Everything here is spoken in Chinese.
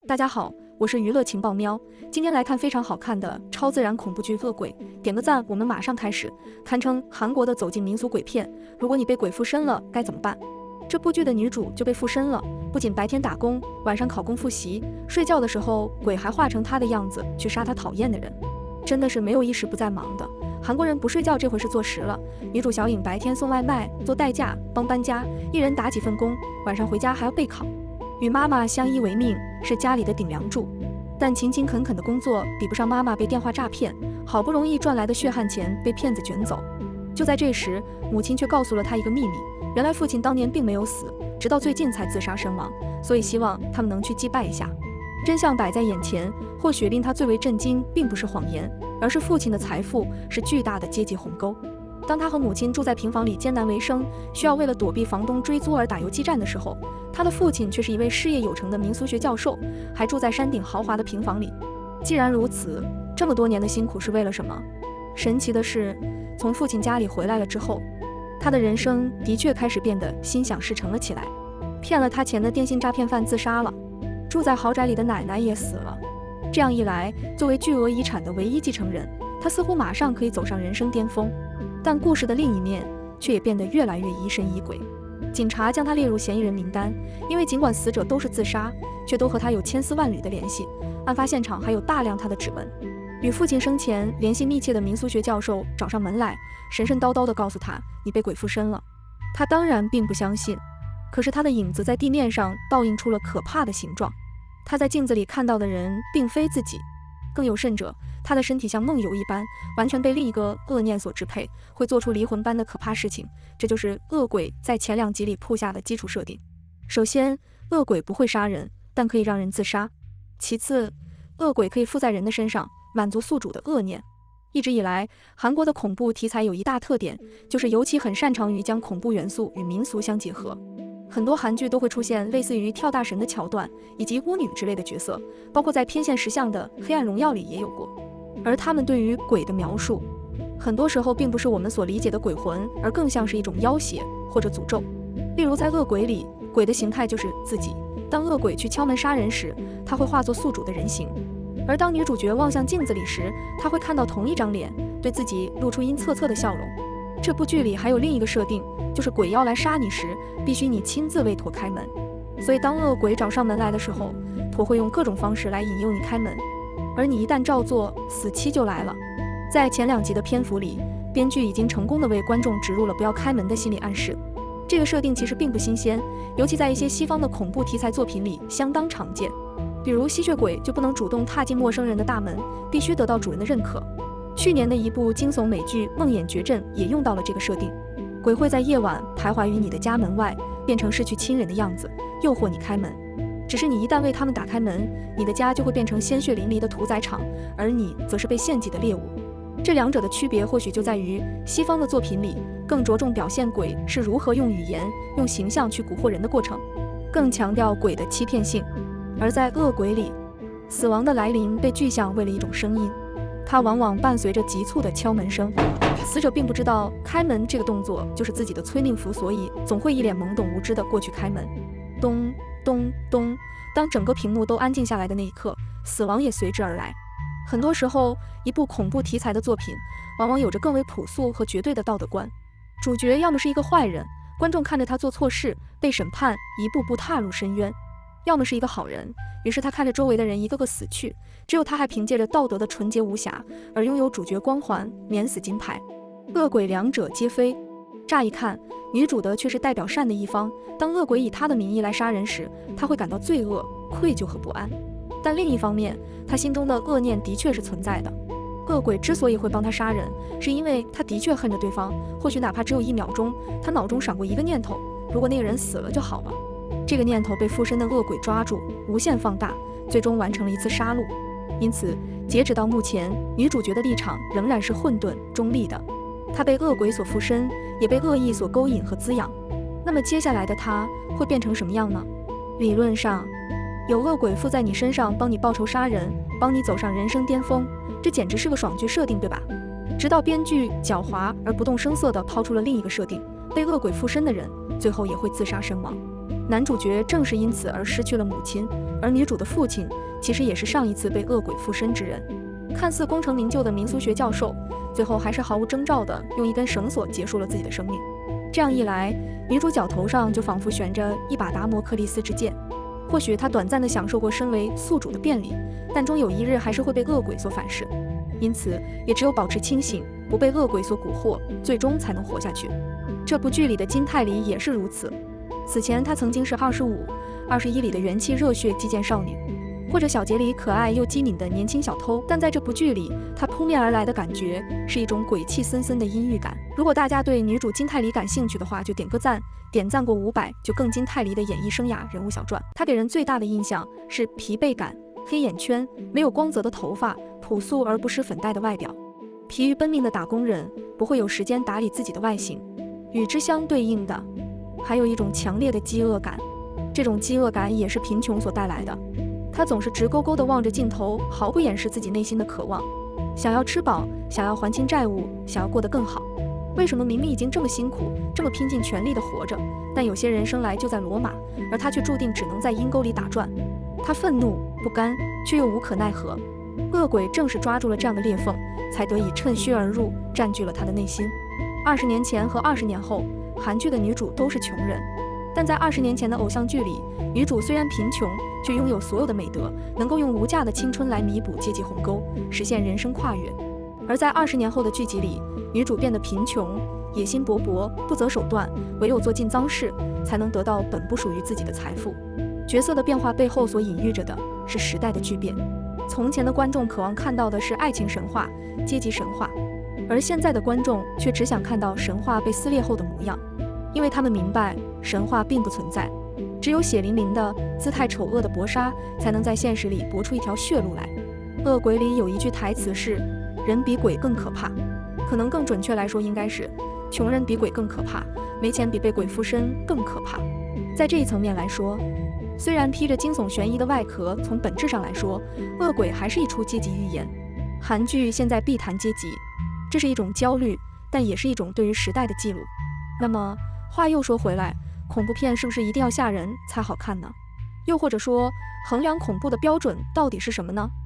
大家好，我是娱乐情报喵，今天来看非常好看的超自然恐怖剧《恶鬼》，点个赞，我们马上开始。堪称韩国的走进民俗鬼片。如果你被鬼附身了，该怎么办？这部剧的女主就被附身了，不仅白天打工，晚上考公复习，睡觉的时候鬼还化成她的样子去杀她讨厌的人，真的是没有一时不在忙的。韩国人不睡觉这回是坐实了，女主小颖白天送外卖、做代驾、帮搬家，一人打几份工，晚上回家还要备考。与妈妈相依为命，是家里的顶梁柱，但勤勤恳恳的工作比不上妈妈被电话诈骗，好不容易赚来的血汗钱被骗子卷走。就在这时，母亲却告诉了她一个秘密，原来父亲当年并没有死，直到最近才自杀身亡，所以希望他们能去祭拜一下。真相摆在眼前，或许令他最为震惊并不是谎言，而是父亲的财富是巨大的阶级鸿沟。当他和母亲住在平房里艰难为生，需要为了躲避房东追租而打游击战的时候，他的父亲却是一位事业有成的民俗学教授，还住在山顶豪华的平房里。既然如此，这么多年的辛苦是为了什么？神奇的是，从父亲家里回来了之后，他的人生的确开始变得心想事成了起来。骗了他钱的电信诈骗犯自杀了，住在豪宅里的奶奶也死了。这样一来，作为巨额遗产的唯一继承人，他似乎马上可以走上人生巅峰。但故事的另一面却也变得越来越疑神疑鬼。警察将他列入嫌疑人名单，因为尽管死者都是自杀，却都和他有千丝万缕的联系。案发现场还有大量他的指纹。与父亲生前联系密切的民俗学教授找上门来，神神叨叨地告诉他：“你被鬼附身了。”他当然并不相信，可是他的影子在地面上倒映出了可怕的形状。他在镜子里看到的人并非自己，更有甚者，他的身体像梦游一般，完全被另一个恶念所支配，会做出离魂般的可怕事情。这就是恶鬼在前2集里铺下的基础设定。首先，恶鬼不会杀人，但可以让人自杀。其次，恶鬼可以附在人的身上，满足宿主的恶念。一直以来，韩国的恐怖题材有一大特点，就是尤其很擅长于将恐怖元素与民俗相结合。很多韩剧都会出现类似于跳大神的桥段，以及巫女之类的角色，包括在偏现实向的《黑暗荣耀》里也有过。而他们对于鬼的描述，很多时候并不是我们所理解的鬼魂，而更像是一种要挟或者诅咒。例如在恶鬼里，鬼的形态就是自己，当恶鬼去敲门杀人时，他会化作宿主的人形；而当女主角望向镜子里时，她会看到同一张脸，对自己露出阴恻恻的笑容。这部剧里还有另一个设定，就是鬼要来杀你时，必须你亲自为驼开门。所以当恶鬼找上门来的时候，驼会用各种方式来引诱你开门，而你一旦照做，死期就来了。在前2集的篇幅里，编剧已经成功地为观众植入了不要开门的心理暗示。这个设定其实并不新鲜，尤其在一些西方的恐怖题材作品里相当常见。比如吸血鬼就不能主动踏进陌生人的大门，必须得到主人的认可。去年的一部惊悚美剧《梦魇绝症》也用到了这个设定，鬼会在夜晚徘徊于你的家门外，变成失去亲人的样子，诱惑你开门。只是你一旦为他们打开门，你的家就会变成鲜血淋漓的屠宰场，而你则是被献祭的猎物。这两者的区别或许就在于，西方的作品里更着重表现鬼是如何用语言、用形象去蛊惑人的过程，更强调鬼的欺骗性；而在恶鬼里，死亡的来临被具象为了一种声音，它往往伴随着急促的敲门声。死者并不知道开门这个动作就是自己的催命符，所以总会一脸懵懂无知地过去开门。咚咚咚，当整个屏幕都安静下来的那一刻，死亡也随之而来。很多时候，一部恐怖题材的作品往往有着更为朴素和绝对的道德观，主角要么是一个坏人，观众看着他做错事被审判，一步步踏入深渊，要么是一个好人，于是他看着周围的人一个个死去，只有他还凭借着道德的纯洁无瑕而拥有主角光环，免死金牌。恶鬼两者皆非。乍一看，女主的却是代表善的一方，当恶鬼以她的名义来杀人时，她会感到罪恶、愧疚和不安。但另一方面，她心中的恶念的确是存在的。恶鬼之所以会帮她杀人，是因为他的确恨着对方，或许哪怕只有1秒钟，他脑中闪过一个念头，如果那个人死了就好了。这个念头被附身的恶鬼抓住，无限放大，最终完成了一次杀戮。因此，截止到目前，女主角的立场仍然是混沌中立的。她被恶鬼所附身，也被恶意所勾引和滋养。那么接下来的她会变成什么样呢？理论上，有恶鬼附在你身上，帮你报仇杀人，帮你走上人生巅峰，这简直是个爽剧设定，对吧？直到编剧狡猾而不动声色地抛出了另一个设定，被恶鬼附身的人最后也会自杀身亡。男主角正是因此而失去了母亲，而女主的父亲其实也是上一次被恶鬼附身之人。看似功成名就的民俗学教授，最后还是毫无征兆地用一根绳索结束了自己的生命。这样一来，女主脚头上就仿佛悬着一把达摩克利斯之剑。或许她短暂地享受过身为宿主的便利，但终有一日还是会被恶鬼所反噬。因此，也只有保持清醒，不被恶鬼所蛊惑，最终才能活下去。这部剧里的金泰梨也是如此。此前，她曾经是25、21里的元气热血击剑少女，或者小杰里可爱又机敏的年轻小偷，但在这部剧里，她扑面而来的感觉是一种鬼气森森的阴郁感。如果大家对女主金泰梨感兴趣的话，就点个赞，点赞过500就更金泰梨的演艺生涯人物小传。她给人最大的印象是疲惫感、黑眼圈、没有光泽的头发、朴素而不施粉黛的外表。疲于奔命的打工人不会有时间打理自己的外形。与之相对应的，还有一种强烈的饥饿感，这种饥饿感也是贫穷所带来的。他总是直勾勾地望着镜头，毫不掩饰自己内心的渴望，想要吃饱，想要还清债务，想要过得更好。为什么明明已经这么辛苦，这么拼尽全力地活着，但有些人生来就在罗马，而他却注定只能在阴沟里打转？他愤怒不甘，却又无可奈何。恶鬼正是抓住了这样的裂缝，才得以趁虚而入，占据了他的内心。20年前和20年后，韩剧的女主都是穷人，但在20年前的偶像剧里，女主虽然贫穷，却拥有所有的美德，能够用无价的青春来弥补阶级鸿沟，实现人生跨越。而在20年后的剧集里，女主变得贫穷，野心勃勃，不择手段，唯有做尽脏事，才能得到本不属于自己的财富。角色的变化背后所隐喻着的是时代的巨变。从前的观众渴望看到的是爱情神话、阶级神话，而现在的观众却只想看到神话被撕裂后的模样，因为他们明白神话并不存在，只有血淋淋的、姿态丑恶的搏杀才能在现实里搏出一条血路来。恶鬼里有一句台词是：人比鬼更可怕，可能更准确来说应该是穷人比鬼更可怕，没钱比被鬼附身更可怕。在这一层面来说，虽然披着惊悚悬疑的外壳，从本质上来说，恶鬼还是一出阶级寓言。韩剧现在必谈阶级，这是一种焦虑，但也是一种对于时代的记录。那么话又说回来，恐怖片是不是一定要吓人才好看呢？又或者说，衡量恐怖的标准到底是什么呢？